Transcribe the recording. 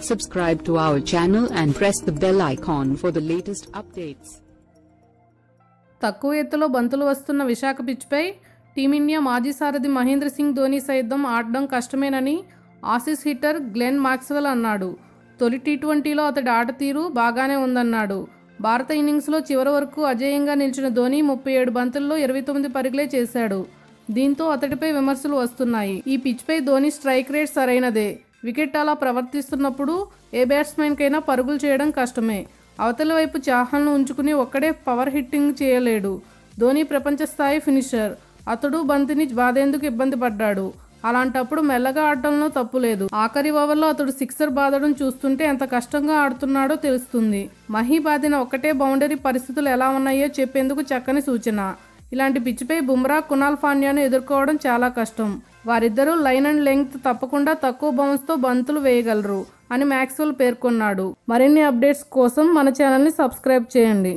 Subscribe to our channel and press the bell icon for the latest updates. తక్కువ ఎత్తులో బంతులు వస్తున్న Visakha పిచ్పై team India మాజీ సారథి మహేంద్ర సింగ్ ధోని సైతం ఆడడం కష్టమేనని ఆసీస్ హిట్టర్ గ్లెన్ మాక్స్వెల్ అన్నాడు. తొలి టీ20లో అతడి ఆట తీరు బాగానే ఉందన్నాడు. భారత ఇన్నింగ్స్లో చివరి వరకు అజేయంగా నిలిచిన ధోని 37 బంతుల్లో 29 పరుగులే చేశాడు. దీంతో అతడిపై విమర్శలు వస్తున్నాయి. ఈ పిచ్పై ధోని స్ట్రైక్ రేట్ సరైనదే. వికెట్ అలా ప్రవర్తిస్తున్నప్పుడు ఏ బ్యాట్స్మెన్కైనా పరుగులు చేయడం కష్టమే. అవతలి వైపు చాహల్ను ఉంచుకుని ఒక్కడే పవర్ హిట్టింగ్ చేయలేడు. ధోని ప్రపంచ స్థాయి ఫినిషర్. అతడు బంతిని బాదేందుకు ఇబ్బంది పడ్డాడు. అలాంటప్పుడు మెల్లగా ఆడటంలో తప్పు లేదు. ఆఖరి ఓవర్లో అతడు సిక్సర్ బాదడం చూస్తుంటే ఎంత కష్టంగా ఆడుతున్నాడో తెలుస్తుంది. మహీ బాదిన ఒక్కటే బౌండరీ పరిస్థితులు ఎలా ఉన్నాయో చెప్పేందుకు చక్కని సూచన. ఇలాంటి పిచ్చిపై బుమ్రా, కునాల్ పాండ్యాను ఎదుర్కోవడం చాలా కష్టం. వారిద్దరూ లైన్ అండ్ లెంగ్త్ తప్పకుండా తక్కువ బౌన్స్తో బంతులు వేయగలరు అని మాక్స్వెల్ పేర్కొన్నాడు. మరిన్ని అప్డేట్స్ కోసం మన ఛానల్ని సబ్స్క్రైబ్ చేయండి.